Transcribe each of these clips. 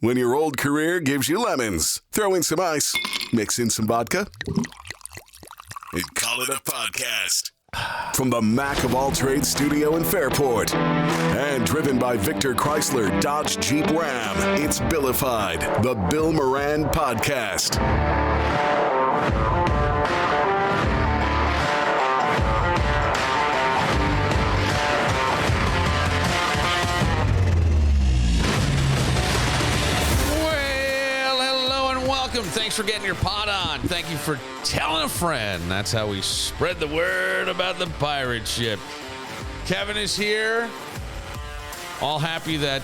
When your old career gives you lemons, throw in some ice, mix in some vodka, and call it a podcast. From the Mac of All Trades studio in Fairport and driven by Victor Chrysler Dodge Jeep Ram, it's Billified, the Bill Moran Podcast. Thanks for getting your pot on. Thank you for telling a friend. That's how we spread the word about the pirate ship. Kevin is here. All happy that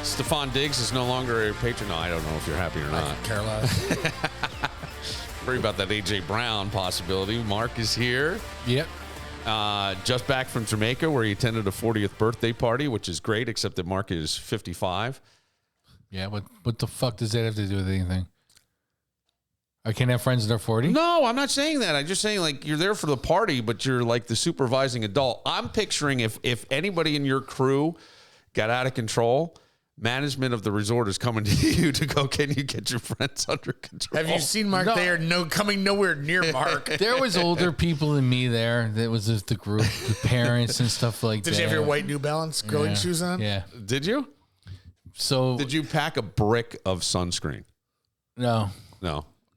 Stefan Diggs is no longer a patron. No, I don't know if you're happy or not. I could care less. Worry about that A.J. Brown possibility. Mark is here. Yep. Just back from Jamaica where he attended a 40th birthday party, which is great, except that Mark is 55. Yeah, what the fuck does that have to do with anything? I can't have friends that are 40? No, I'm not saying that. I'm just saying, like, you're there for the party, but you're like the supervising adult. I'm picturing if anybody in your crew got out of control, management of the resort is coming to you to go, can you get your friends under control? Have you seen Mark? No. They are coming nowhere near Mark. There was older people than me there. That was just the group, the parents and stuff like that. Did you have your white New Balance growing shoes on? Yeah. Did you? So Did you pack a brick of sunscreen? No.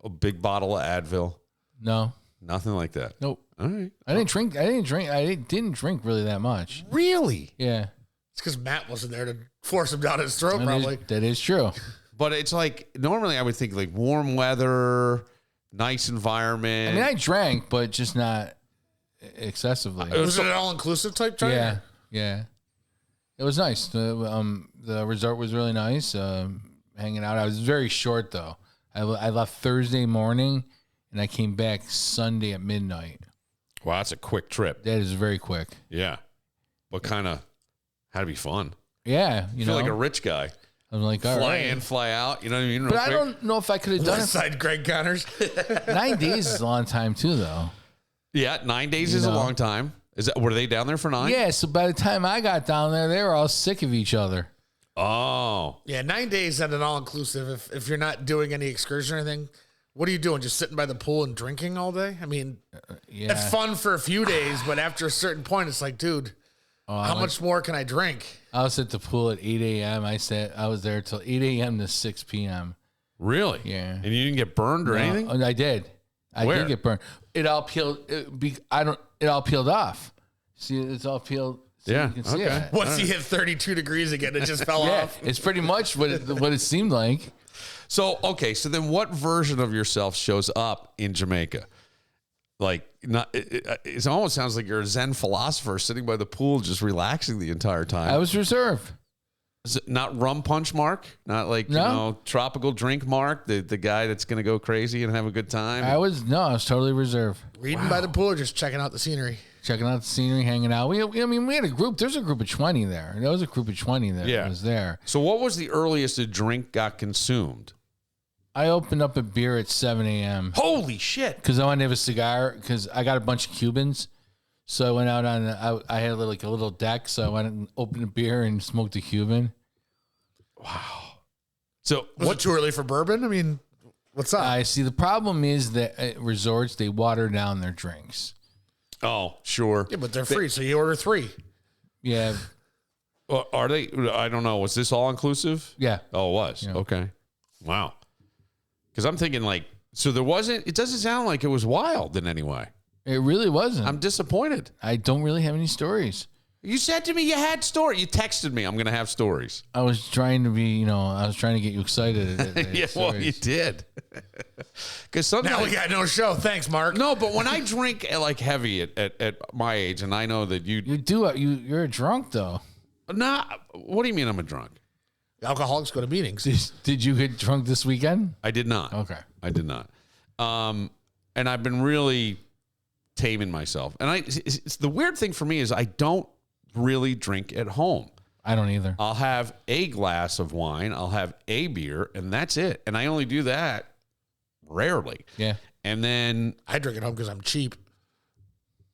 A big bottle of Advil? No. Nothing like that. Nope. All right. I didn't drink really that much. Really? Yeah. It's because Matt wasn't there to force him down his throat, probably. That is true. But it's like, normally I would think like warm weather, nice environment. I mean, I drank, but just not excessively. Was it an all-inclusive type drink? Yeah. It was nice. The resort was really nice. Hanging out. I was very short though. I left Thursday morning, and I came back Sunday at midnight. Wow, that's a quick trip. That is very quick. Yeah. What kind of, had to be fun. Yeah, You feel like a rich guy. I'm like, all Fly right. in, fly out. You know what I mean? But I don't know if I could have done West Side Greg Connors. it. 9 days is a long time too, though. Yeah, 9 days is a long time. Were they down there for 9? Yeah. So by the time I got down there, they were all sick of each other. Oh. Yeah, 9 days at an all-inclusive. If you're not doing any excursion or anything, what are you doing? Just sitting by the pool and drinking all day? I mean, Yeah. it's fun for a few days, but after a certain point, it's like, dude, how much more can I drink? I was at the pool at 8 a.m. I was there till 8 a.m. to 6 p.m. Really? Yeah. And you didn't get burned or anything? I did. I Where? did get burned. It all peeled. It all peeled off. See, it's all peeled. So Yeah, You can see okay. it. Once he hit 32 degrees again, it just fell Yeah, off. it's pretty much what it seemed like. So then what version of yourself shows up in Jamaica? Like, it almost sounds like you're a Zen philosopher sitting by the pool just relaxing the entire time. I was reserved. Is it not rum punch Mark? Not like, tropical drink Mark, the guy that's going to go crazy and have a good time? I was totally reserved. Reading by the pool or just checking out the scenery? Checking out the scenery, hanging out. We had a group. There's a group of 20 there. There was a group of 20 that was there. So what was the earliest a drink got consumed? I opened up a beer at 7 a.m. Holy shit. because I wanted to have a cigar because I got a bunch of Cubans. So I went out on, I had like a little deck. So I went and opened a beer and smoked a Cuban. Wow. So Was it too early for bourbon? I mean, what's up? I see. The problem is that at resorts, they water down their drinks. Oh, sure. Yeah, but they're free, so you order 3. Yeah. Are they? I don't know. Was this all inclusive? Yeah. Oh, it was. Yeah. Okay. Wow. Because I'm thinking like, so there wasn't, it doesn't sound like it was wild in any way. It really wasn't. I'm disappointed. I don't really have any stories. You said to me you had story. You texted me, I'm going to have stories. I was trying to be, I was trying to get you excited. Yeah, well, you did. Because sometimes. Now we got no show. Thanks, Mark. No, but when I drink like heavy at my age, and I know that You're a drunk though. Nah, what do you mean I'm a drunk? Alcoholics go to meetings. Did you get drunk this weekend? I did not. Okay. I did not. And I've been really taming myself. And it's the weird thing for me is I don't really drink at home. I don't either. I'll have a glass of wine, I'll have a beer, and that's it. And I only do that rarely. Yeah. And then I drink at home because I'm cheap.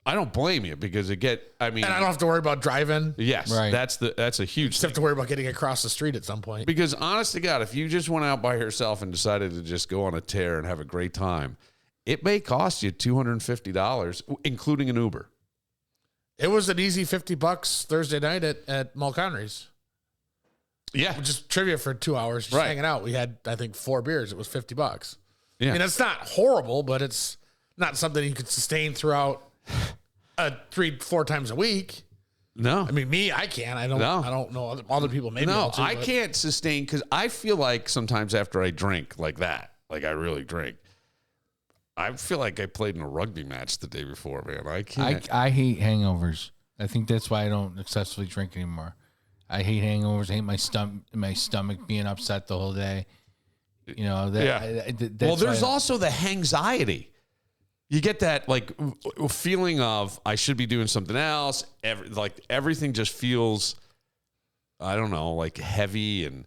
I don't blame you because and I don't have to worry about driving. Yes, right. That's a huge. Just have to worry about getting across the street at some point. Because honest to God, if you just went out by yourself and decided to just go on a tear and have a great time, it may cost you $250, including an Uber. It was an easy $50 Thursday night at Mulconry's. Yeah, just trivia for 2 hours, just hanging out. We had, I think, 4 beers. It was $50. Yeah, I mean, it's not horrible, but it's not something you could sustain throughout 3-4 times a week. No, I mean, me, I can't. I don't know. Other people maybe. No, I can't sustain because I feel like sometimes after I drink like that, like I really drink, I feel like I played in a rugby match the day before, man. I can't. I hate hangovers. I think that's why I don't excessively drink anymore. I hate hangovers. I hate my stomach being upset the whole day. You know. Well, there's also the hangxiety. You get that like feeling of I should be doing something else. Everything just feels, I don't know, like heavy and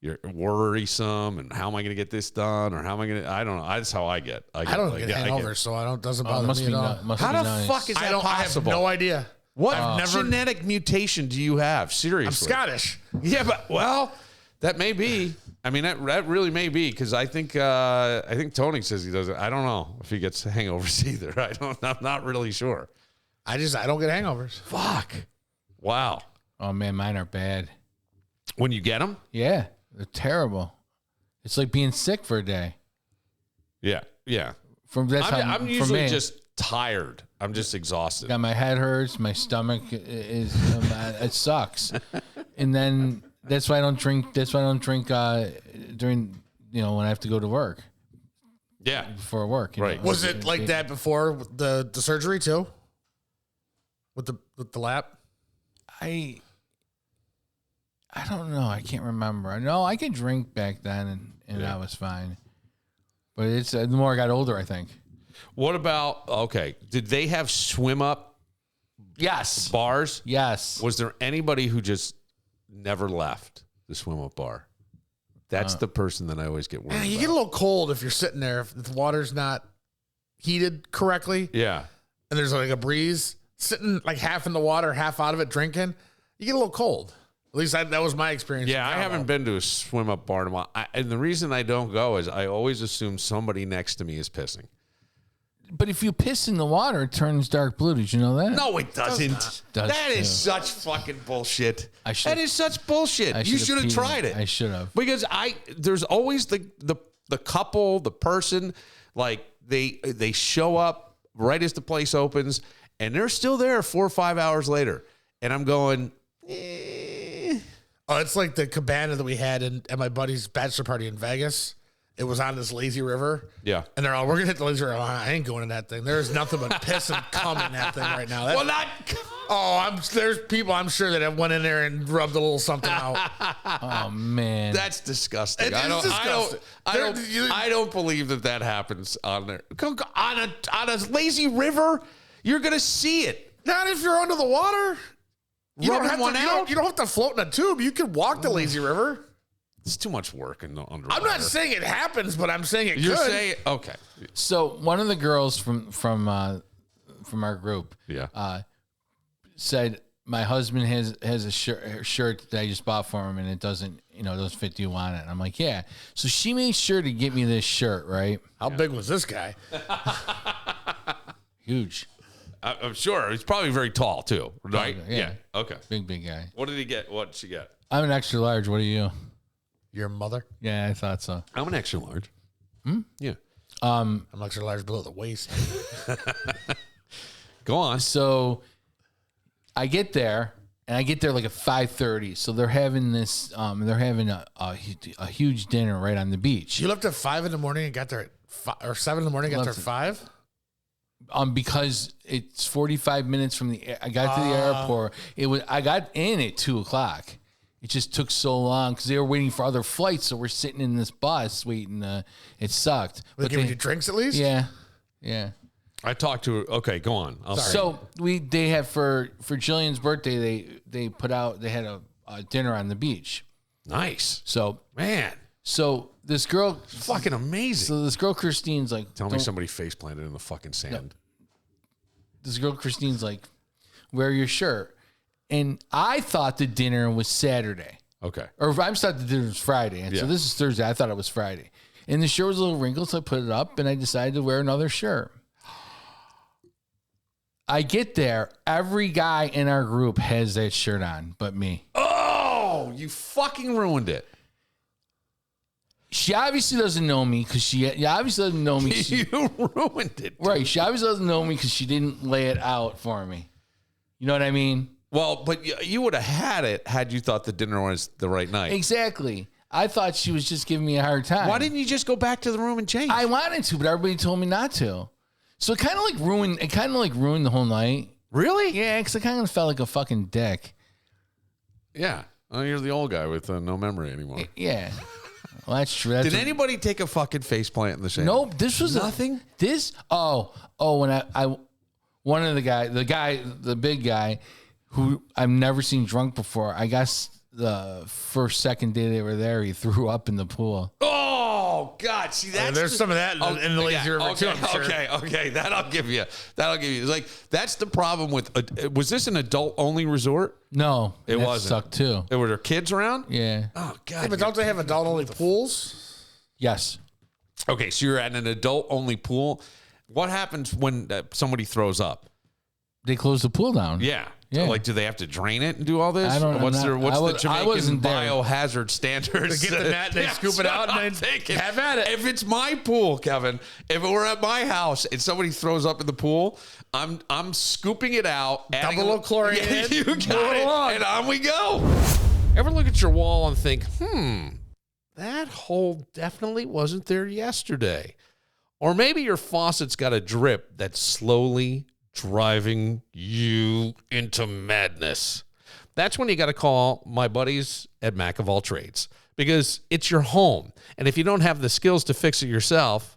you're worrisome. And how am I going to get this done? Or how am I going to? I don't know. That's how I get. I don't get hangovers, so it doesn't bother me at all. How the fuck is that possible? I have no idea. What genetic mutation do you have? Seriously, I'm Scottish. Yeah, but that may be. I mean, that really may be because I think Tony says he doesn't. I don't know if he gets hangovers either. I'm not really sure. I don't get hangovers. Fuck. Wow. Oh man, mine are bad. When you get them? Yeah, they're terrible. It's like being sick for a day. Yeah. I'm usually just tired. I'm just exhausted. Yeah, my head hurts. My stomach is it sucks, and then. That's why I don't drink. That's why I don't drink during when I have to go to work. Yeah, before work. Right. Was it like that before the surgery too? With the lap? I don't know. I can't remember. No, I could drink back then, and I was fine. But it's the more I got older, I think. What about did they have swim up? Yes. Bars? Yes. Was there anybody who just never left the swim up bar? That's the person that I always get worried about. You get a little cold if you're sitting there, if the water's not heated correctly. Yeah. And there's like a breeze, sitting like half in the water, half out of it, drinking, you get a little cold. At least that was my experience. Yeah, I haven't been to a swim up bar in a while. And the reason I don't go is I always assume somebody next to me is pissing. But if you piss in the water, it turns dark blue. Did you know that? No, it doesn't. That is such fucking bullshit. That is such bullshit. You should have tried it. I should have. Because there's always the couple, the person, like they show up right as the place opens, and they're still there 4 or 5 hours later, and I'm going. Oh, it's like the cabana that we had at my buddy's bachelor party in Vegas. It was on this lazy river. Yeah. And they're all, we're going to hit the lazy river. I ain't going in that thing. There's nothing but piss and cum in that thing right now. There's people I'm sure that have went in there and rubbed a little something out. Oh, man. That's disgusting. It is disgusting. I don't believe that happens on there. On a lazy river, you're going to see it. Not if you're under the water. You don't have to float in a tube. You can walk the lazy river. It's too much work in the underwater. I'm not saying it happens, but I'm saying You're could. saying okay. So one of the girls from our group, said my husband has a shirt that I just bought for him, and it doesn't fit you on it. And I'm like, yeah. So she made sure to get me this shirt, right? How big was this guy? Huge. I'm sure he's probably very tall too, right? Yeah. Okay. Big guy. What did he get? What did she get? I'm an extra large. What are you? Your mother? Yeah, I thought so. I'm an extra large. Yeah. I'm extra large below the waist. Go on. So I get there, and I get there like at 5:30. So they're having this. They're having a huge dinner right on the beach. You left at 5 in the morning and got there at 5, or 7 in the morning and got there at 5. Because it's 45 minutes from I got to the airport. I got in at 2:00. It just took so long because they were waiting for other flights. So we're sitting in this bus waiting. It sucked. Were they giving you drinks at least? Yeah. I talked to her. Okay, go on. So they had for Jillian's birthday. They had a dinner on the beach. Nice. So man. So this girl, fucking amazing. So this girl Christine's like, tell me somebody face planted in the fucking sand. this girl Christine's like, wear your shirt. And I thought the dinner was Saturday. Okay. Or I thought the dinner was Friday. And so this is Thursday. I thought it was Friday. And the shirt was a little wrinkled, so I put it up, and I decided to wear another shirt. I get there. Every guy in our group has that shirt on, but me. Oh, you fucking ruined it. She obviously doesn't know me because she obviously doesn't know me. You ruined it. Right. She obviously doesn't know me because she didn't lay it out for me. You know what I mean? Well, but you would have had it had you thought the dinner was the right night. Exactly. I thought she was just giving me a hard time. Why didn't you just go back to the room and change? I wanted to, but everybody told me not to. So it kind of like ruined the whole night. Really? Yeah, because I kind of felt like a fucking dick. Yeah. Oh, you're the old guy with no memory anymore. Yeah. Well, that's true. That's Did anybody take a fucking face plant in the same? Nope. This was nothing. When I one of the big guy who I've never seen drunk before. I guess the second day they were there, he threw up in the pool. Oh God! See, there's some of that in the lazy river too. I'm sure. Okay. That I'll give you. It's like that's the problem with. Was this an adult only resort? No, it wasn't. Sucked too. Were there kids around? Yeah. Oh God! Yeah, but don't they have adult only pools? Yes. Okay, so you're at an adult only pool. What happens when somebody throws up? They close the pool down. Yeah. Yeah. Like, do they have to drain it and do all this? I don't know. What's the Jamaican there. biohazard standards? They get the net, they scoop it out, and then have at it. If it's my pool, Kevin, if it were at my house and somebody throws up in the pool, I'm scooping it out, double a little chlorine in, you got it, and on we go. Ever look at your wall and think, that hole definitely wasn't there yesterday? Or maybe your faucet's got a drip that's slowly driving you into madness. That's when you got to call my buddies at Mac of All Trades, because it's your home. And if you don't have the skills to fix it yourself,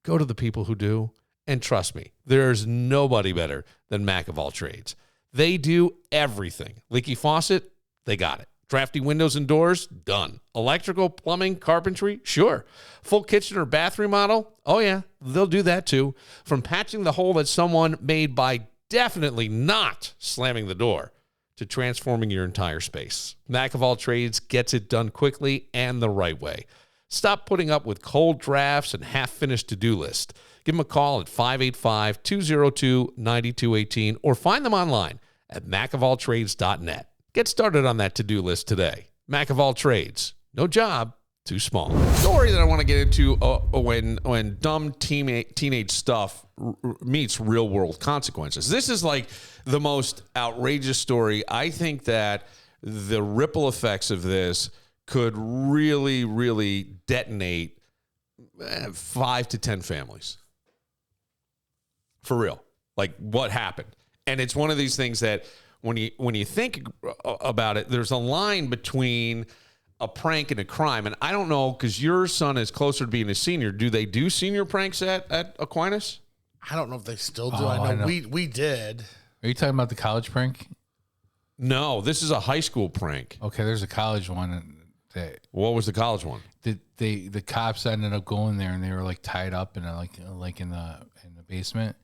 go to the people who do. And trust me, there's nobody better than Mac of All Trades. They do everything. Leaky faucet, they got it. Drafty windows and doors, done. Electrical, plumbing, carpentry, sure. Full kitchen or bathroom remodel, oh yeah, they'll do that too. From patching the hole that someone made by definitely not slamming the door to transforming your entire space. Mac of All Trades gets it done quickly and the right way. Stop putting up with cold drafts and half-finished to-do lists. Give them a call at 585-202-9218 or find them online at macofalltrades.net. Get started on that to-do list today. Mac of All Trades. No job too small. Story that I want to get into when dumb teenage stuff meets real-world consequences. This is like the most outrageous story. I think that the ripple effects of this could really, really detonate 5 to 10 families. For real. Like, what happened? And it's one of these things that when you think about it, there's a line between a prank and a crime. And I don't know, because your son is closer to being a senior. Do they do senior pranks at Aquinas? I don't know if they still do. I know we did. Are you talking about the college prank? No, this is a high school prank. Okay, there's a college one. What was the college one? The cops ended up going there, and they were like tied up in in the basement.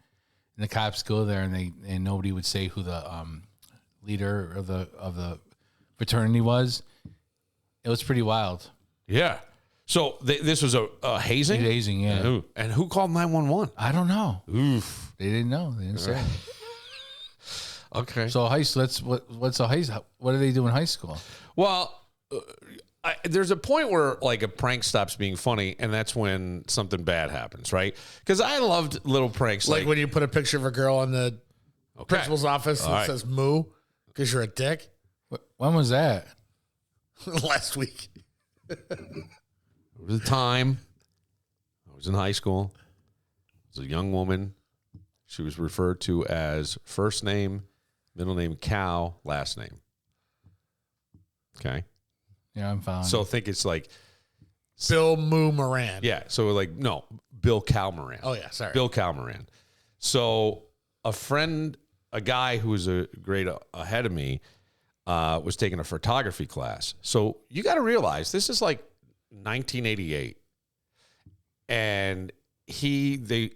And the cops go there, and nobody would say who the leader of the fraternity was. It was pretty wild. Yeah. So this was a hazing? Hazing, yeah. And who called 911? I don't know. Oof. They didn't know. They didn't say. Okay. So high school. What's a high school? What do they do in high school? Well, there's a point where like a prank stops being funny, and that's when something bad happens, right? Because I loved little pranks, like when you put a picture of a girl in the principal's office that says "moo" because you're a dick. When was that? Last week. It was a time. I was in high school. It was a young woman. She was referred to as first name, middle name Cow, last name. Okay. Yeah, I'm following. So think it's like Bill Moo Moran. Yeah. So like, no, Bill Cow Moran. Oh, yeah. Sorry. Bill Cow Moran. So a guy who was a grade ahead of me, was taking a photography class. So you got to realize this is like 1988. And the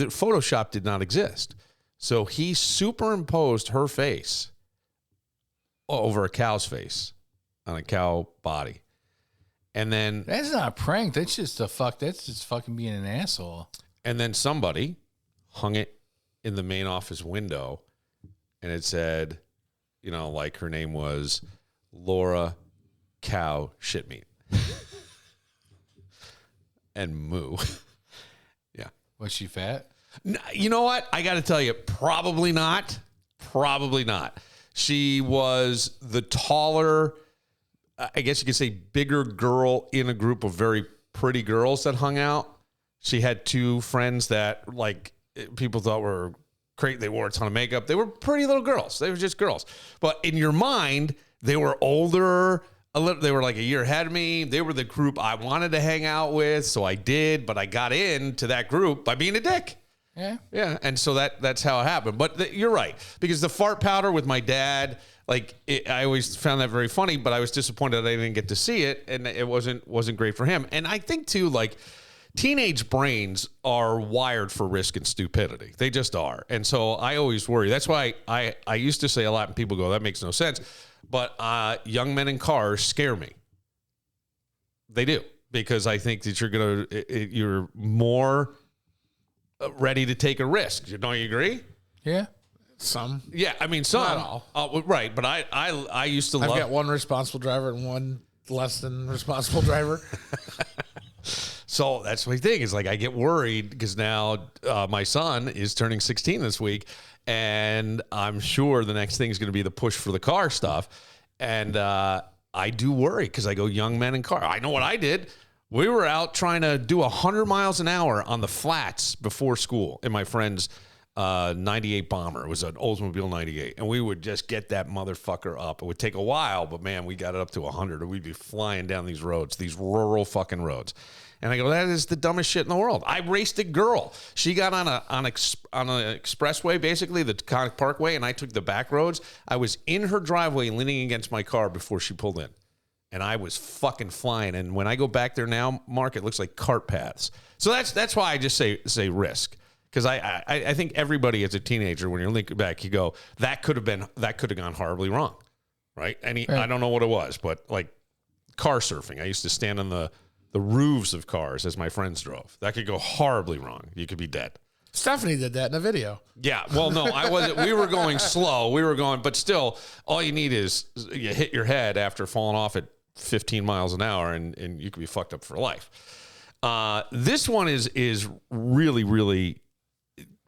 Photoshop did not exist. So he superimposed her face over a cow's face on a cow body. And then that's not a prank. That's just that's just fucking being an asshole. And then somebody hung it in the main office window, and it said, you know, like her name was Laura Cow Shitmeat. And moo. Yeah. Was she fat? You know what? I got to tell you, probably not. Probably not. She was the taller, I guess you could say bigger girl in a group of very pretty girls that hung out. She had two friends that like people thought were great. They wore a ton of makeup. They were pretty little girls. They were just girls. But in your mind, they were older. They were like a year ahead of me. They were the group I wanted to hang out with. So I did, but I got into that group by being a dick. Yeah. Yeah. And so that's how it happened. But you're right. Because the fart powder with my dad, I always found that very funny, but I was disappointed I didn't get to see it. And it wasn't great for him. And I think too, like, teenage brains are wired for risk and stupidity. They just are. And so I always worry. That's why I used to say a lot, and people go, that makes no sense. But young men in cars scare me. They do. Because I think that you're more ready to take a risk. Don't you agree? Yeah. Some. Yeah, I mean, some. Not all. Right, but I used to love... I've got one responsible driver and one less than responsible driver. So that's my thing. Is like I get worried because now my son is turning 16 this week, and I'm sure the next thing is going to be the push for the car stuff. And I do worry because I go young men in car. I know what I did. We were out trying to do 100 miles an hour on the flats before school in my friend's 98 Bomber. It was an Oldsmobile 98. And we would just get that motherfucker up. It would take a while, but man, we got it up to 100 and we'd be flying down these roads, these rural fucking roads. And I go, that is the dumbest shit in the world. I raced a girl. She got on an expressway, basically, the Taconic Parkway, and I took the back roads. I was in her driveway leaning against my car before she pulled in. And I was fucking flying. And when I go back there now, Mark, it looks like cart paths. So that's why I just say risk. Because I think everybody as a teenager, when you're looking back, you go, that could have gone horribly wrong. Right? Right. I don't know what it was, but like car surfing. I used to stand on the roofs of cars as my friends drove. That could go horribly wrong. You could be dead. Stephanie did that in a video. Yeah. Well, no, I wasn't. We were going slow. But still, all you need is you hit your head after falling off at 15 miles an hour and you could be fucked up for life. This one is really, really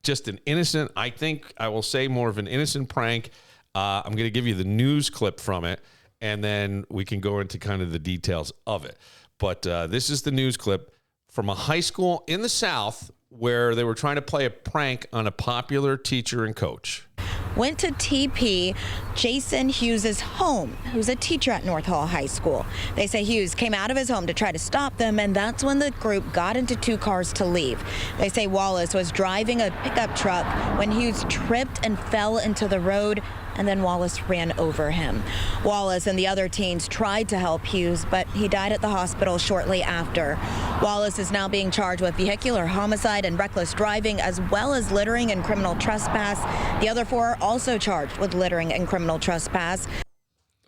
just an innocent, I think I will say more of an innocent prank. I'm going to give you the news clip from it, and then we can go into kind of the details of it. But this is the news clip from a high school in the South where they were trying to play a prank on a popular teacher and coach. Went to TP Jason Hughes' home, who's a teacher at North Hall High School. They say Hughes came out of his home to try to stop them, and that's when the group got into two cars to leave. They say Wallace was driving a pickup truck when Hughes tripped and fell into the road, and then Wallace ran over him. Wallace and the other teens tried to help Hughes, but he died at the hospital shortly after. Wallace is now being charged with vehicular homicide and reckless driving, as well as littering and criminal trespass. The other four are also charged with littering and criminal trespass.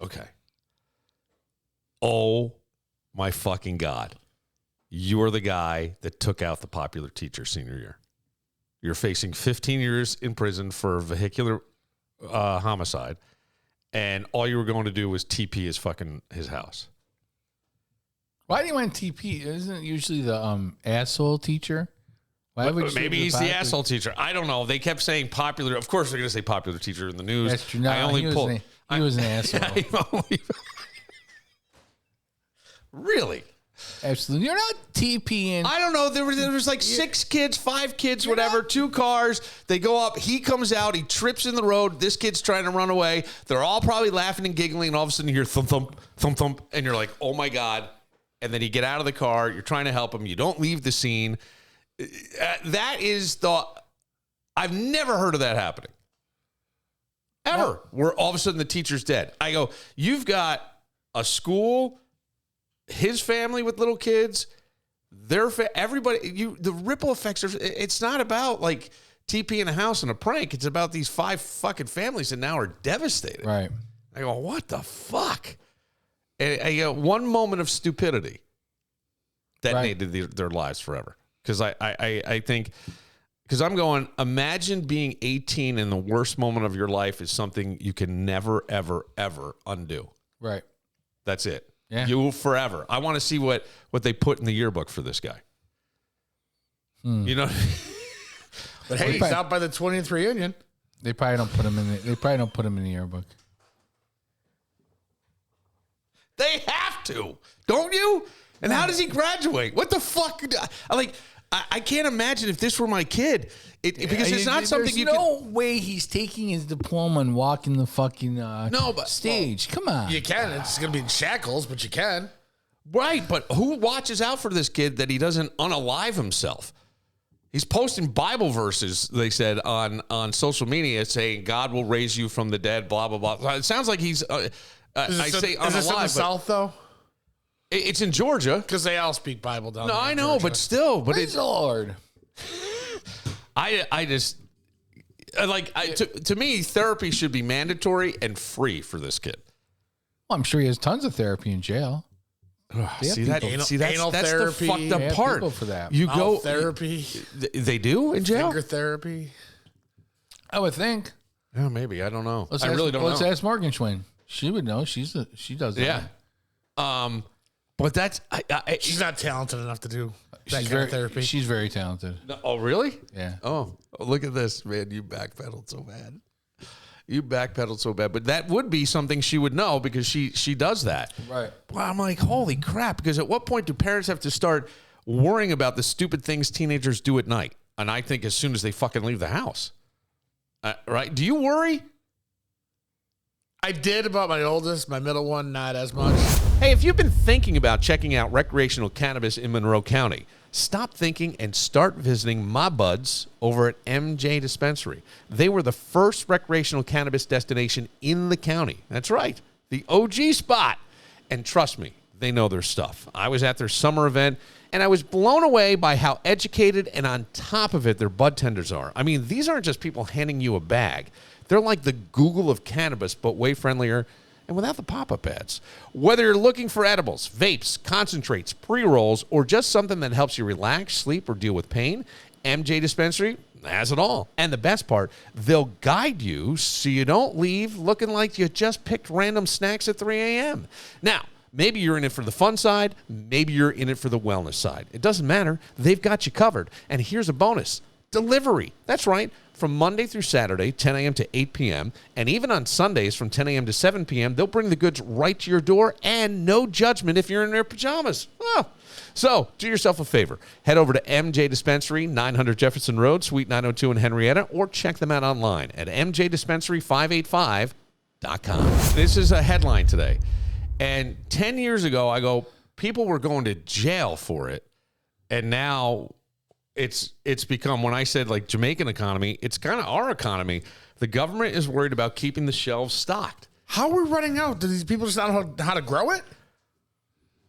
Okay. Oh my fucking God. You're the guy that took out the popular teacher senior year. You're facing 15 years in prison for vehicular homicide, and all you were going to do was TP his house. Why do you want TP? Isn't it usually the asshole teacher? Why would maybe he's the asshole teacher. I don't know. They kept saying popular. Of course, they're going to say popular teacher in the news. That's true. No, he was an asshole. Really? Absolutely. You're not TPing. I don't know. There was like 6 kids, 5 kids, whatever, 2 cars. They go up. He comes out. He trips in the road. This kid's trying to run away. They're all probably laughing and giggling. And all of a sudden you hear thump, thump, thump, thump. And you're like, oh, my God. And then you get out of the car. You're trying to help him. You don't leave the scene. That is I've never heard of that happening. Ever. No. Where all of a sudden the teacher's dead. I go, you've got a school, his family with little kids, everybody, the ripple effects. It's not about like TP in a house and a prank. It's about these 5 fucking families that now are devastated. Right. I go, what the fuck? And I go, one moment of stupidity detonated their lives forever. Because I think, because I'm going, imagine being 18 and the worst moment of your life is something you can never, ever, ever undo. Right. That's it. Yeah. You will forever. I want to see what they put in the yearbook for this guy. You know? But hey, he's out by the 20th reunion. They probably don't put him in. They probably don't put him in the yearbook. They have to, don't you? And how does he graduate? What the fuck? I can't imagine if this were my kid. Because it's not something you can. There's no way he's taking his diploma and walking the fucking stage. Come on. You can. It's going to be in shackles, but you can. Right, but who watches out for this kid that he doesn't unalive himself? He's posting Bible verses, they said, on social media saying God will raise you from the dead, blah, blah, blah. It sounds like he's, Is this in the South, though? It's in Georgia. Because they all speak Bible down there. No, I know, but still. But Praise the Lord. To me, therapy should be mandatory and free for this kid. Well, I'm sure he has tons of therapy in jail. That's anal therapy. The fucked up part. People for that. You go therapy. They do in jail? Finger therapy. I would think. Yeah, maybe. I don't know. Let's ask Morgan Schwinn. She would know. She does that. Yeah. But that's she's not talented enough to do that kind of therapy. She's very talented. Oh, really? Yeah. Oh, look at this, man. You backpedaled so bad. But that would be something she would know because she does that. Right. Well, I'm like, holy crap. Because at what point do parents have to start worrying about the stupid things teenagers do at night? And I think as soon as they fucking leave the house. Right? Do you worry? I did about my oldest. My middle one, not as much. Hey, if you've been thinking about checking out recreational cannabis in Monroe County, stop thinking and start visiting my buds over at MJ Dispensary. They were the first recreational cannabis destination in the county. That's right, the OG spot. And trust me, they know their stuff. I was at their summer event, and I was blown away by how educated and on top of it their bud tenders are. I mean, these aren't just people handing you a bag. They're like the Google of cannabis, but way friendlier and without the pop-up ads. Whether you're looking for edibles, vapes, concentrates, pre-rolls, or just something that helps you relax, sleep, or deal with pain, MJ Dispensary has it all. And the best part, they'll guide you so you don't leave looking like you just picked random snacks at 3 a.m. Now, maybe you're in it for the fun side. Maybe you're in it for the wellness side. It doesn't matter. They've got you covered. And here's a bonus. Delivery. That's right. From Monday through Saturday, 10 a.m. to 8 p.m., and even on Sundays from 10 a.m. to 7 p.m., they'll bring the goods right to your door and no judgment if you're in their pajamas. Oh. So, do yourself a favor. Head over to MJ Dispensary, 900 Jefferson Road, Suite 902 in Henrietta, or check them out online at mjdispensary585.com. This is a headline today. And 10 years ago, I go, people were going to jail for it, and now it's become, when I said like Jamaican economy, it's kind of our economy. The government is worried about keeping the shelves stocked. How are we running out? Do these people just not know how to grow it?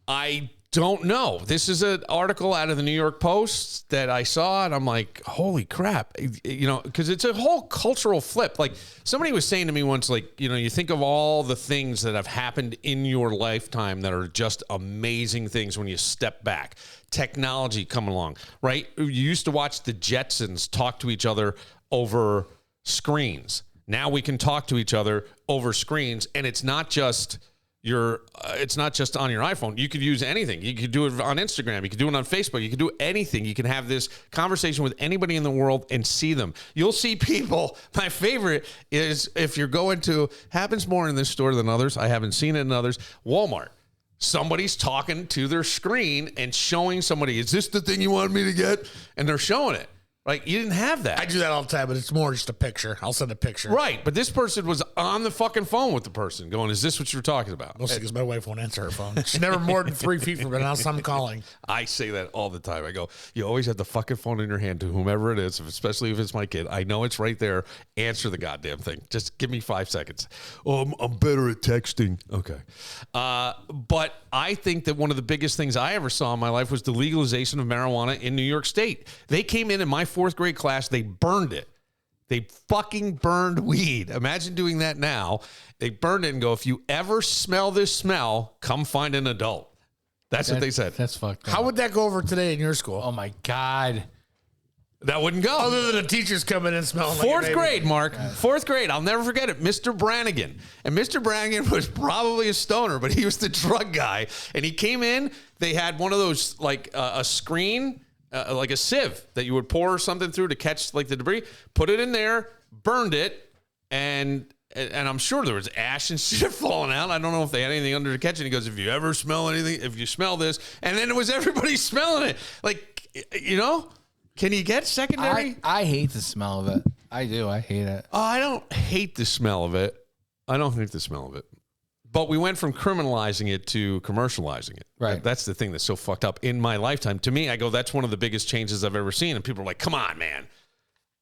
I don't know. This is an article out of the New York Post that I saw, and I'm like, holy crap. You know, because it's a whole cultural flip. Like somebody was saying to me once, like, you know, you think of all the things that have happened in your lifetime that are just amazing things when you step back. Technology coming along, right? You used to watch the Jetsons talk to each other over screens. Now we can talk to each other over screens, and it's not just on your iPhone. You could use anything. You could do it on Instagram. You could do it on Facebook. You could do anything. You can have this conversation with anybody in the world and see them. You'll see people. My favorite is if you're going to, happens more in this store than others. I haven't seen it in others. Walmart. Somebody's talking to their screen and showing somebody, is this the thing you wanted me to get? And they're showing it. Like, you didn't have that. I do that all the time, but it's more just a picture. I'll send a picture. Right, but this person was on the fucking phone with the person going, is this what you're talking about? Mostly because my wife won't answer her phone. She's never more than 3 feet from it, else I'm calling. I say that all the time. I go, you always have the fucking phone in your hand to whomever it is, especially if it's my kid. I know it's right there. Answer the goddamn thing. Just give me 5 seconds. Oh, I'm better at texting. Okay. But I think that one of the biggest things I ever saw in my life was the legalization of marijuana in New York State. They came in my fourth grade class, they burned it. They fucking burned weed. Imagine doing that now. They burned it and go, if you ever smell this smell, come find an adult. That's what they said. That's fucked up. How would that go over today in your school? Oh, my God. That wouldn't go. Other than the teachers coming in smelling like Fourth grade, Mark. Fourth grade. I'll never forget it. Mr. Brannigan. And Mr. Brannigan was probably a stoner, but he was the drug guy. And he came in. They had one of those, like a screen, like a sieve that you would pour something through to catch like the debris. Put it in there, burned it, and I'm sure there was ash and shit falling out. I don't know if they had anything under to catch it. He goes, if you ever smell anything, if you smell this, and then it was everybody smelling it. Like, you know? Can you get secondary? I hate the smell of it. I do. I hate it. Oh, I don't hate the smell of it. But we went from criminalizing it to commercializing it. Right. That's the thing that's so fucked up in my lifetime. To me, I go, that's one of the biggest changes I've ever seen. And people are like, come on, man.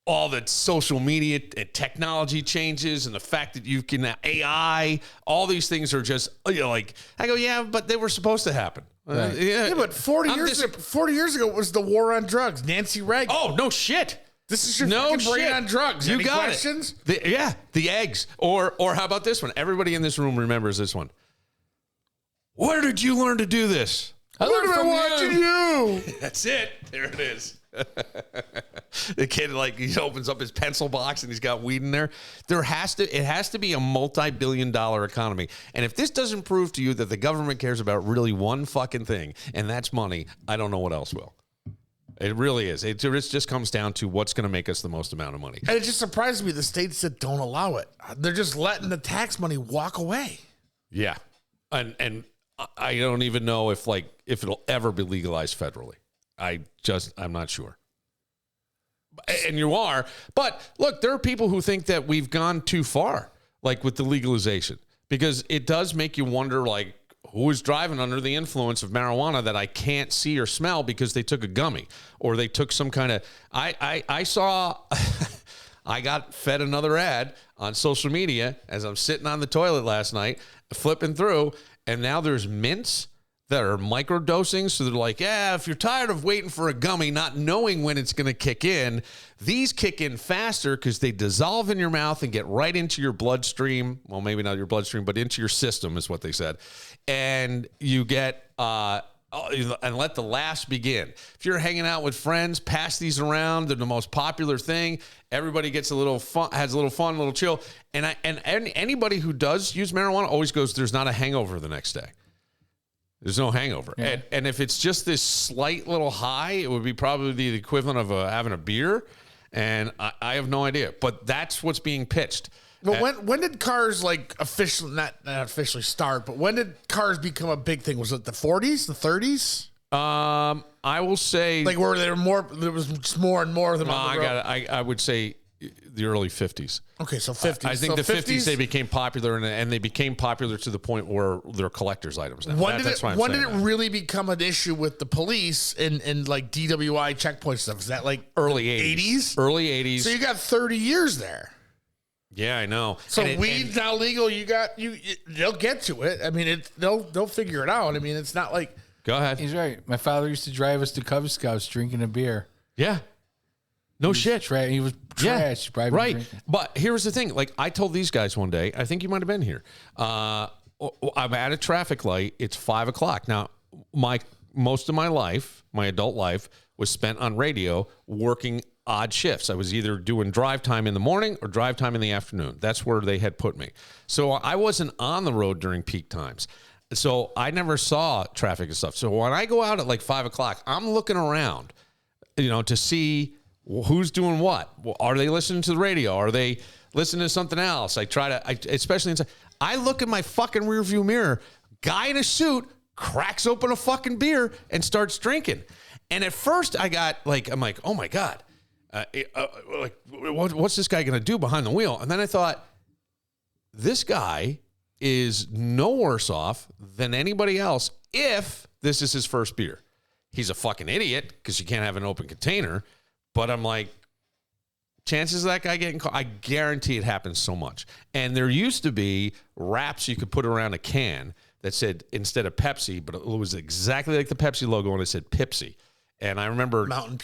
All the social media and technology changes and the fact that you can AI, all these things are just, you know, like, I go, yeah, but they were supposed to happen. Right. Yeah, but 40 years ago was the war on drugs. Nancy Reagan. Oh, no shit. This is your fucking brain on drugs. You Any got questions? it. The eggs. Or how about this one? Everybody in this room remembers this one. Where did you learn to do this? I learned from watching you. That's it. There it is. The kid, like, he opens up his pencil box and he's got weed in there. It has to be a multi-billion-dollar economy. And if this doesn't prove to you that the government cares about really one fucking thing, and that's money, I don't know what else will. It really is. It just comes down to what's going to make us the most amount of money. And it just surprises me the states that don't allow it. They're just letting the tax money walk away. Yeah. And I don't even know if it'll ever be legalized federally. I'm not sure. And you are. But look, there are people who think that we've gone too far, like with the legalization, because it does make you wonder, like, who is driving under the influence of marijuana that I can't see or smell because they took a gummy or they took some kind of, I saw, I got fed another ad on social media as I'm sitting on the toilet last night, flipping through, and now there's mints that are microdosing. So they're like, yeah, if you're tired of waiting for a gummy, not knowing when it's going to kick in, these kick in faster because they dissolve in your mouth and get right into your bloodstream. Well, maybe not your bloodstream, but into your system is what they said. And you get, and let the laughs begin. If you're hanging out with friends, pass these around. They're the most popular thing. Everybody gets a little fun, has a little fun, a little chill. And anybody who does use marijuana always goes, there's not a hangover the next day. There's no hangover. Yeah. And if it's just this slight little high, it would be probably the equivalent of having a beer. And I have no idea. But that's what's being pitched. But when did cars like officially, not officially start, but when did cars become a big thing? Was it the 40s, the 30s? I will say, like, where there was just more and more of them on the road. I would say the early 50s. Okay, so 50s. I think the 50s they became popular, and they became popular to the point where they're collector's items now. When did it really become an issue with the police and like DWI checkpoint stuff? Is that like early 80s? Early 80s. So you got 30 years there. Yeah, I know. So weed's now legal. They'll get to it. I mean, they'll figure it out. I mean, it's not like. Go ahead. He's right. My father used to drive us to Cub Scouts drinking a beer. Yeah. No shit. He was trash. Yeah, right. Drinking. But here's the thing. Like, I told these guys one day, I think you might have been here. I'm at a traffic light. It's 5 o'clock. Now, most of my life, my adult life, was spent on radio working odd shifts. I was either doing drive time in the morning or drive time in the afternoon. That's where they had put me. So I wasn't on the road during peak times. So I never saw traffic and stuff. So when I go out at like 5 o'clock, I'm looking around, to see who's doing what. Are they listening to the radio? Are they listening to something else? Especially inside. I look in my fucking rearview mirror. Guy in a suit cracks open a fucking beer and starts drinking. And at first I'm like, oh my God. What's this guy going to do behind the wheel? And then I thought, this guy is no worse off than anybody else if this is his first beer. He's a fucking idiot because you can't have an open container. But I'm like, chances of that guy getting caught, I guarantee it happens so much. And there used to be wraps you could put around a can that said, instead of Pepsi, but it was exactly like the Pepsi logo, and it said Pipsy. And I remember Mountain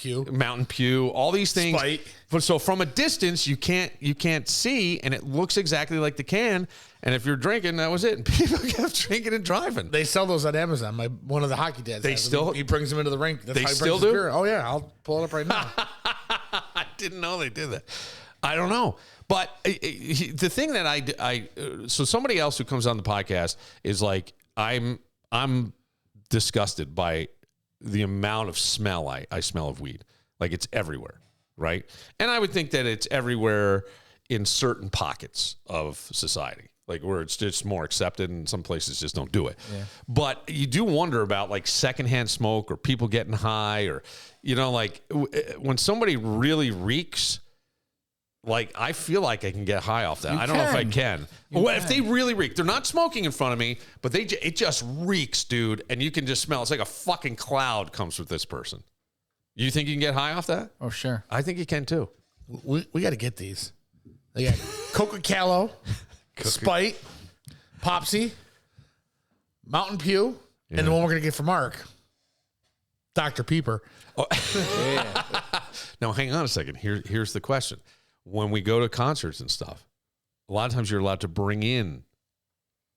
Pew, all these things. Spite. So from a distance, you can't see, and it looks exactly like the can. And if you're drinking, that was it. And people kept drinking and driving. They sell those on Amazon. One of the hockey dads. He brings them into the rink. That's they how he still brings do. His beer. Oh yeah, I'll pull it up right now. I didn't know they did that. I don't know. But the thing that so somebody else who comes on the podcast is like, I'm disgusted by the amount of smell I smell of weed. Like, it's everywhere, right? And I would think that it's everywhere in certain pockets of society, like where it's just more accepted and some places just don't do it. Yeah. But you do wonder about like secondhand smoke or people getting high or, like when somebody really reeks. Like, I feel like I can get high off that. I don't know if I can. If they really reek. They're not smoking in front of me, but it just reeks, dude. And you can just smell. It's like a fucking cloud comes with this person. You think you can get high off that? Oh, sure. I think you can, too. We got to get these. They got Coca-Cola, Spite, Popsy, Mountain Pew, and the one we're going to get from Mark, Dr. Peeper. Oh. Yeah. Now, hang on a second. Here's the question. When we go to concerts and stuff, a lot of times you're allowed to bring in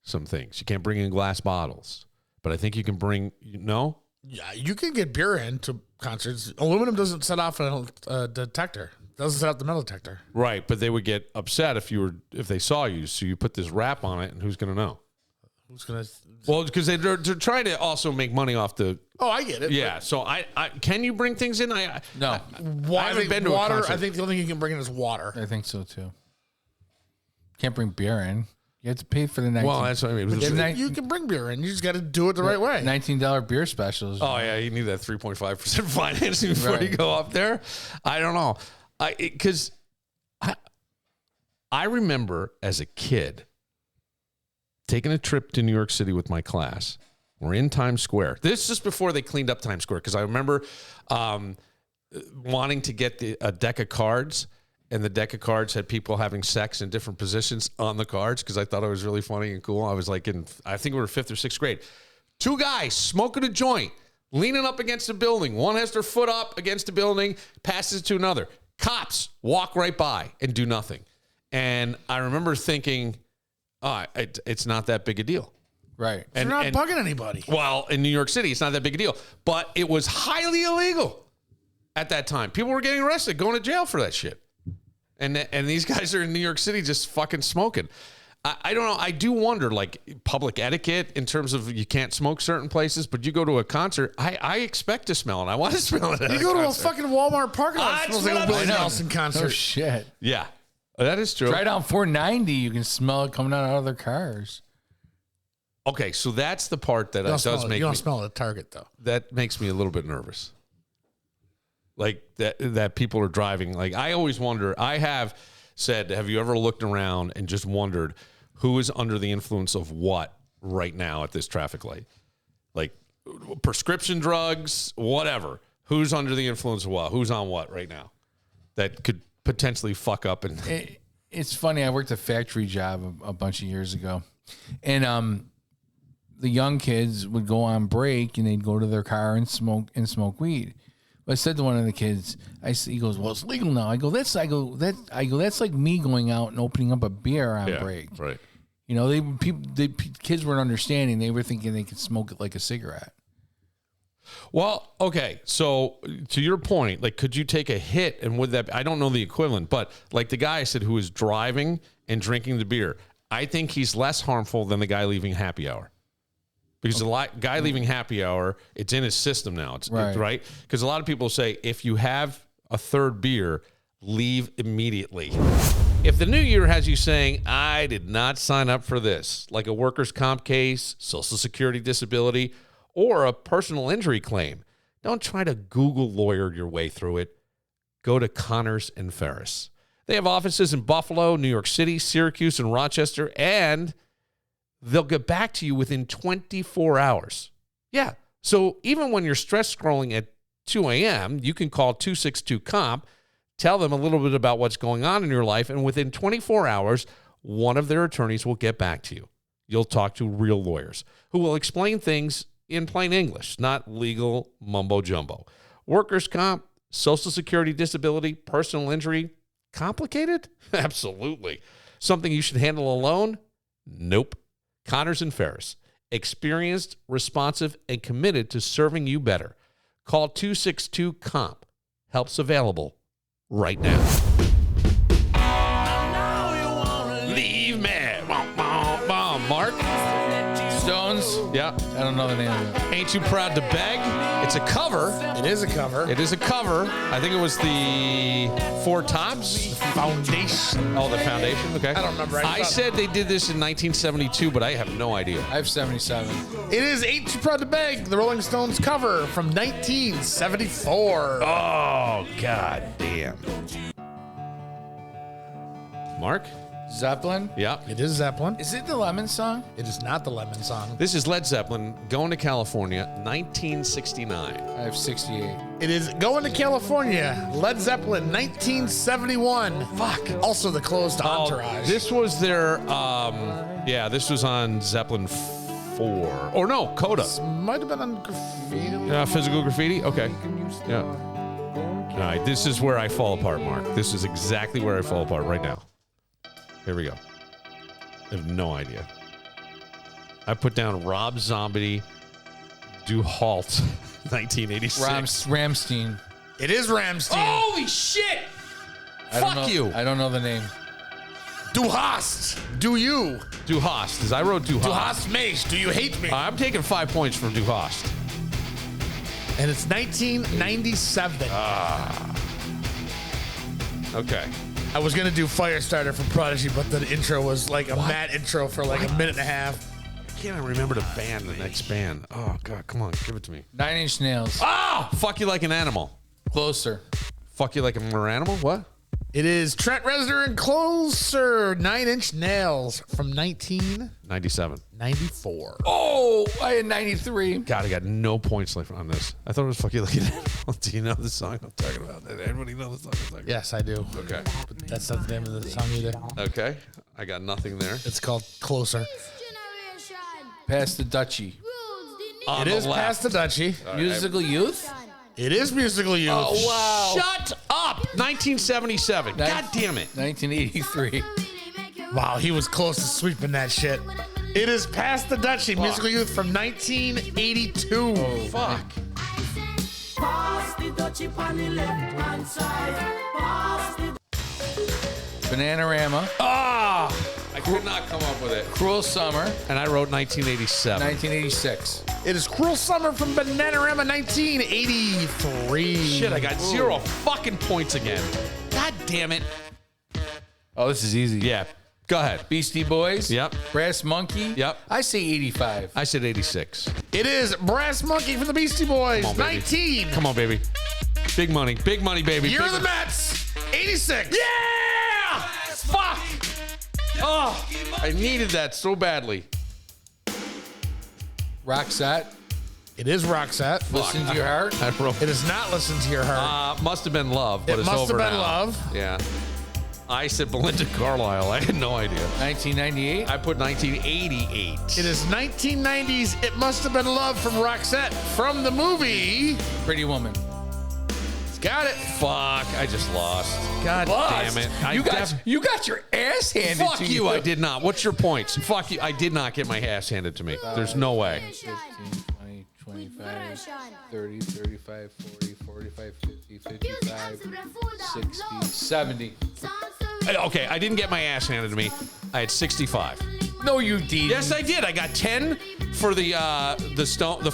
some things. You can't bring in glass bottles, but I think you can bring, no? Yeah, you can get beer into concerts. Aluminum doesn't set off a detector. It doesn't set off the metal detector. Right, but they would get upset if they saw you. So you put this wrap on it, and who's going to know? Who's going to? Well, because they're trying to also make money off the. Oh, I get it. Yeah. So I can you bring things in? No. I haven't been to water. a concert. I think the only thing you can bring in is water. I think so too. Can't bring beer in. You have to pay for the 19. Well, that's what I mean. You can bring beer in. You just got to do it the right way. $19 beer specials. Oh yeah, you need that 3.5% financing before you go up there. I don't know. Because I remember as a kid taking a trip to New York City with my class. We're in Times Square. This is just before they cleaned up Times Square, because I remember wanting to get a deck of cards, and the deck of cards had people having sex in different positions on the cards because I thought it was really funny and cool. I was like I think we were 5th or 6th grade. 2 guys smoking a joint, leaning up against a building. One has their foot up against a building, passes it to another. Cops walk right by and do nothing. And I remember thinking, it's not that big a deal. Right. And they're not bugging anybody. Well, in New York City, it's not that big a deal. But it was highly illegal at that time. People were getting arrested, going to jail for that shit. And these guys are in New York City just fucking smoking. I don't know. I do wonder, like, public etiquette in terms of you can't smoke certain places, but you go to a concert, I expect to smell it. I want to smell it. You go to a fucking Walmart parking lot, it smells like a Willie Nelson concert. Oh, shit. Yeah. That is true. Try down 490. You can smell it coming out of other cars. Okay, so that's the part that does make me... You don't smell it at Target, though. That makes me a little bit nervous. Like, that people are driving. Like, I always wonder... I have said, have you ever looked around and just wondered who is under the influence of what right now at this traffic light? Like, prescription drugs, whatever. Who's under the influence of what? Who's on what right now? That could potentially fuck up. And it's funny. I worked a factory job a bunch of years ago. And the young kids would go on break and they'd go to their car and smoke weed. I said to one of the kids, he goes, well, it's legal now. I go, that's like me going out and opening up a beer on break. Right. You know, kids weren't understanding. They were thinking they could smoke it like a cigarette. Well, okay. So to your point, like, could you take a hit and would that, I don't know the equivalent, but like the guy I said who was driving and drinking the beer, I think he's less harmful than the guy leaving happy hour. Because guy leaving happy hour, it's in his system now. It's right. Because a lot of people say if you have a third beer, leave immediately. If the new year has you saying, I did not sign up for this, like a workers' comp case, Social Security disability, or a personal injury claim, don't try to Google lawyer your way through it. Go to Connors and Ferris. They have offices in Buffalo, New York City, Syracuse, and Rochester, and they'll get back to you within 24 hours. Yeah. So even when you're stress scrolling at 2 a.m., you can call 262-COMP, tell them a little bit about what's going on in your life, and within 24 hours, one of their attorneys will get back to you. You'll talk to real lawyers who will explain things in plain English, not legal mumbo jumbo. Workers' comp, Social Security, disability, personal injury. Complicated? Absolutely. Something you should handle alone? Nope. Connors and Ferris. Experienced, responsive, and committed to serving you better. Call 262-COMP. Help's available right now. Leave me. Mark? Stones. Yeah. I don't know the name of it. Ain't Too Proud to Beg. It's a cover. It is a cover. It is a cover. I think it was the Four Tops. Foundation. Oh, the Foundation? Okay. I don't remember. I said they did this in 1972, but I have no idea. I have 77. It is Ain't Too Proud to Beg, the Rolling Stones cover from 1974. Oh, god damn. Mark? Zeppelin. Yeah. It is Zeppelin. Is it the Lemon song? It is not the Lemon song. This is Led Zeppelin, Going to California, 1969. I have 68. It is Going to California, Led Zeppelin, 1971. Fuck. Also the close to Entourage. This was their, this was on Zeppelin 4. Or no, Coda. Might have been on Graffiti. Physical Graffiti? Okay. Yeah. All right, this is where I fall apart, Mark. This is exactly where I fall apart right now. Here we go. I have no idea. I put down Rob Zombie, Do Halt, 1986. Rammstein. It is Rammstein. Holy shit! Fuck you. I don't know the name. Du hast. Do you? Du Hast. As I wrote Du Hast. Du hast mich. Do you hate me? I'm taking 5 points for Du Hast. And it's 1997. Okay. I was going to do Firestarter from Prodigy, but the intro was like a Matt intro for like a minute and a half. I can't remember the band, the next band. Oh, God, come on, give it to me. 9 Inch Nails. Oh! Fuck you like an animal. Closer. Fuck you like an animal? What? It is Trent Reznor and Closer, 9 Inch Nails from 1994. 97. Oh, I had 93. God, I got no points left on this. I thought it was fuck you like an animal. Do you know the song I'm talking about? Did everybody know the song I'm talking about? Yes, I do. Okay. But that's not the name of the song either. Okay. I got nothing there. It's called Closer. Past the Dutchie. On It the is left. Past the Dutchie. Musical Youth? It is Musical Youth. Oh, wow. Shut up! 1977. God damn it. 1983. Wow, he was close to sweeping that shit. It is Past the Dutchie, Musical Youth from 1982. Fuck. Bananarama. Ah! I could not come up with it. Cruel Summer. And I wrote 1987. 1986. It is Cruel Summer from Bananarama 1983. Shit, I got 0 fucking points again. God damn it. Oh, this is easy. Yeah. Go ahead. Beastie Boys. Yep. Brass Monkey. Yep. I say 85. I said 86. It is Brass Monkey from the Beastie Boys. Come on, baby. 19. Come on, baby. Big money, baby. Year Big of the Mets. 86. Yeah! Fuck! Oh, I needed that so badly. Roxette. It is Roxette. Listen to Your Heart. I wrote. It is not Listen to Your Heart. Must have been love, but It it's must over have been now. love. Yeah. I said Belinda Carlisle. I had no idea. 1998. I put 1988. It is 1990s. It Must Have Been Love from Roxette from the movie. Pretty Woman. Got it. Fuck! I just lost. God damn it! You got your ass handed Fuck to you! I did not. What's your points? Fuck you! I did not get my ass handed to me. There's no way. 15, 20, 25, 30, 35, 40, 45, 50, 55, 60, 70. Okay, I didn't get my ass handed to me. I had 65. No, you didn't. Yes, I did. I got 10 for the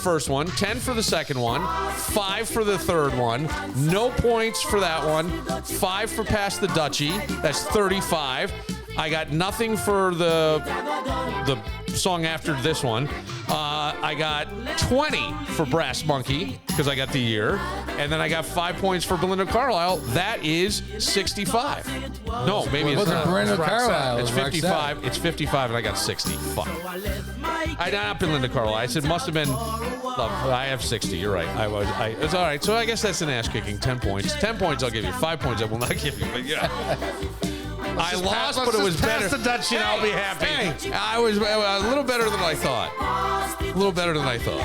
first one, 10 for the second one, 5 for the third one, no points for that one, 5 for Past the Dutchie. That's 35. I got nothing for the song after this one. I got 20 for Brass Monkey because I got the year, and then I got 5 points for Belinda Carlisle. That is 65. No, maybe it's Wasn't not. Belinda Carlisle. It's it was 55. Roxette. It's 55, and I got 60. Fuck. I not Belinda Carlisle. I said must have been love. I have 60. You're right. It's all right. So I guess that's an ass kicking. 10 points. 10 points I'll give you. 5 points I will not give you. But yeah. I lost, but it was better. Pass the Dutchie and I'll be happy. Hey, I was a little better than I thought. A little better than I thought.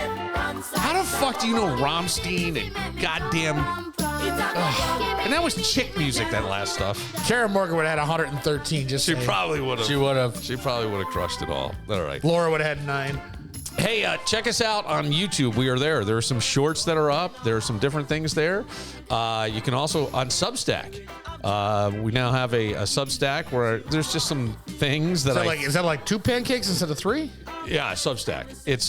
How the fuck do you know Rammstein and goddamn... And that was chick music, that last stuff. Kara Morgan would have had 113. She probably would have. She would have. She probably would have crushed it all. All right. Laura would have had 9. Hey, check us out on YouTube. We are there. There are some shorts that are up. There are some different things there. You can also, on Substack, we now have a Substack where there's just some things that is that like 2 pancakes instead of 3? Yeah, Substack. It's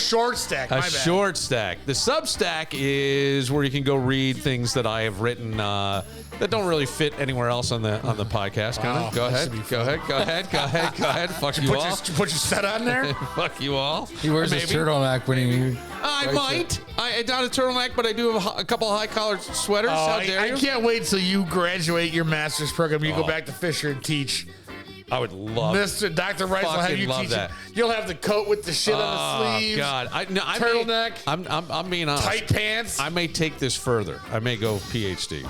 short stack. My bad. Short stack. The Substack is where you can go read things that I have written that don't really fit anywhere else on the podcast. Wow, Go ahead. Fuck you all. Put your set on there. Fuck you all. He wears a turtleneck when he. I might. I not a turtleneck, but I do have a couple of high collar sweaters. How dare you? I can't wait till you graduate your master's program. You go back to Fisher and teach. I would love Dr. Rice will have you teach that. You'll have the coat with the shit on the sleeves. Oh God! Turtleneck. I'm being honest. Tight pants. I may take this further. I may go PhD.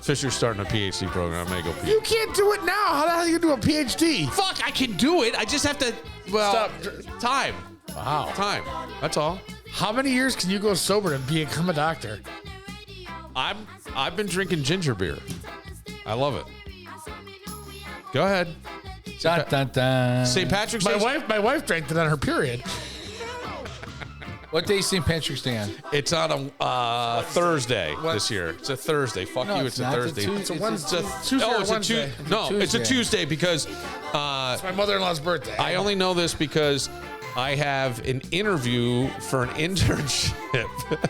Fisher's starting a PhD program. I may go PhD. You can't do it now. How the hell are you going to do a PhD? Fuck! I can do it. I just have to. Well, time. Wow. Time. That's all. How many years can you go sober to become a doctor? I've been drinking ginger beer. I love it. Go ahead. Dun, dun, dun. St. Patrick's Day. My wife drank it on her period. What day is St. Patrick's Day on? It's on a Thursday this year. It's a Thursday. Fuck No, you. it's It's a not. Thursday. It's a Wednesday. Tuesday or Wednesday. It's a Tuesday because It's my mother-in-law's birthday. I only know this because I have an interview for an internship.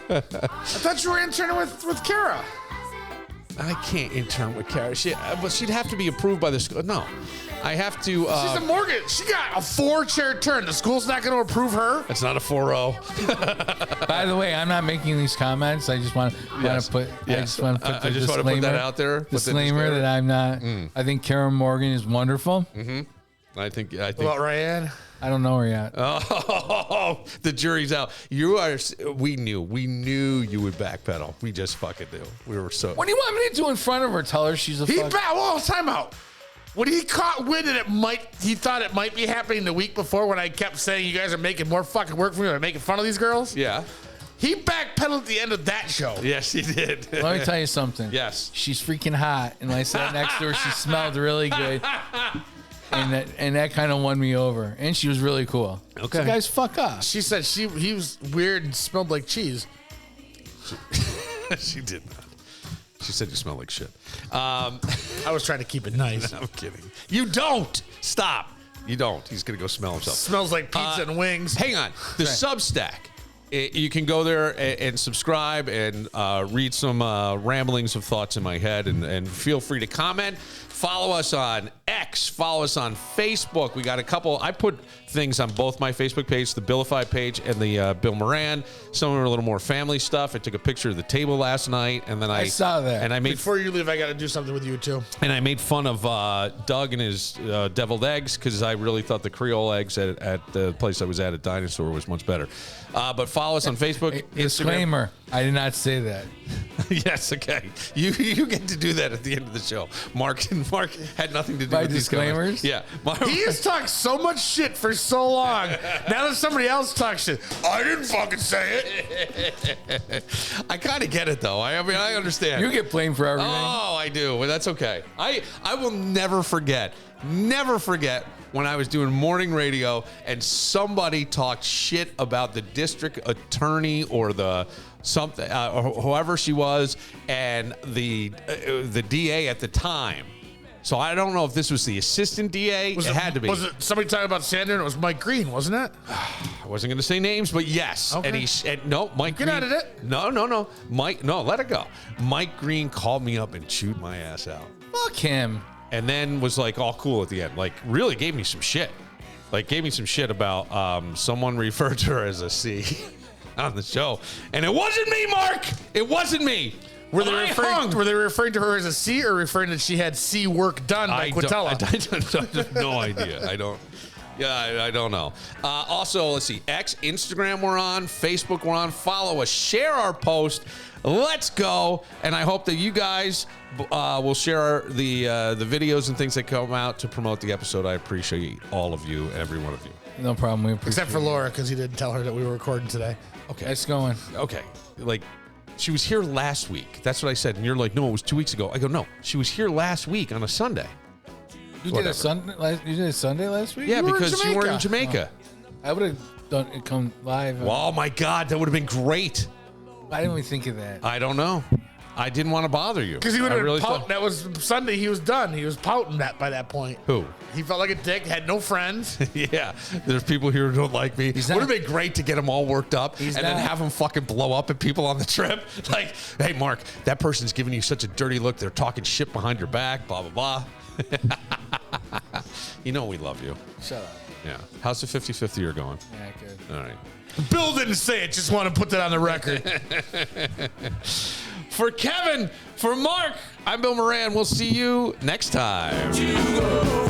I thought you were interning with Kara. I can't intern with Kara. But she'd have to be approved by the school. No, I have to. She's a mortgage. She got a 4-chair turn. The school's not going to approve her. It's not a 4-0. By the way, I'm not making these comments. I just want to put. I just want to put the I just want to put that out there. Disclaimer that I'm not. I think Kara Morgan is wonderful. Mm-hmm. I think. What about Ryan? I don't know her yet. Oh, the jury's out. You are. We knew you would backpedal. We just fucking knew. We were so. What do you want me to do in front of her? Tell her she's a. Time out. When he caught wind and he thought it might be happening the week before when I kept saying you guys are making more fucking work for me by making fun of these girls. Yeah. He backpedaled at the end of that show. Yes, he did. Let me tell you something. Yes. She's freaking hot, and when I sat next to her, she smelled really good. And that kind of won me over. And she was really cool. Okay. So guys, fuck off. She said he was weird and smelled like cheese. She did not. She said you smell like shit. I was trying to keep it nice. I'm kidding. You don't. Stop. You don't. He's going to go smell himself. Smells like pizza and wings. Hang on. The Substack. You can go there and subscribe and read some ramblings of thoughts in my head and feel free to comment. Follow us on X. Follow us on Facebook. We got a couple. I put things on both my Facebook page, the Billify page and the Bill Moran. Some of them are a little more family stuff. I took a picture of the table last night, and then I saw that. And I made Before you leave, I got to do something with you too. And I made fun of Doug and his deviled eggs because I really thought the Creole eggs at the place I was at Dinosaur was much better. But follow us on Facebook, Instagram. Disclaimer, I did not say that. Yes, okay. You get to do that at the end of the show. Mark had nothing to do By with disclaimers? these comments. Yeah. Mark, He has talked so much shit for so long. Now that somebody else talks shit, I didn't fucking say it. I kind of get it though. I mean, I understand. You get blamed for everything. Oh, I do. But that's okay. I will never forget when I was doing morning radio and somebody talked shit about the district attorney or the something or whoever she was and the DA at the time. So I don't know if this was the assistant DA. It had to be. Was it somebody talking about Sander and it was Mike Green, wasn't it? I wasn't going to say names, but yes. Okay. And no, Mike Green. Get out of it. No. Mike, no, let it go. Mike Green called me up and chewed my ass out. Fuck him. And then was like all cool at the end. Like really gave me some shit. Like gave me some shit about someone referred to her as a C on the show. And it wasn't me, Mark. It wasn't me. Were they referring to her as a C or referring that she had C work done by Quintella? I have no idea. I don't. Yeah, I don't know. Also, let's see. X, Instagram we're on. Facebook we're on. Follow us. Share our post. Let's go. And I hope that you guys will share the videos and things that come out to promote the episode. I appreciate all of you, every one of you. No problem. We appreciate Except for Laura, because he didn't tell her that we were recording today. Okay. It's going. Okay. Like, she was here last week. That's what I said. And you're like, no, it was 2 weeks ago. I go, no, she was here last week on a Sunday. You did a Sunday last week? Yeah, because you were in Jamaica. I would have done it come live. Oh, my God. That would have been great. Why didn't we think of that? I don't know. I didn't want to bother you. Because he would have been really pouting. That was Sunday. He was done. He was pouting by that point. Who? He felt like a dick, had no friends. Yeah. There's people here who don't like me. Would have been great to get them all worked up and then have them fucking blow up at people on the trip. Like, hey, Mark, that person's giving you such a dirty look. They're talking shit behind your back, blah, blah, blah. You know we love you. Shut up. Yeah. How's the 50-50 year going? Yeah, good. All right. Bill didn't say it. Just want to put that on the record. For Kevin, for Mark, I'm Bill Moran. We'll see you next time.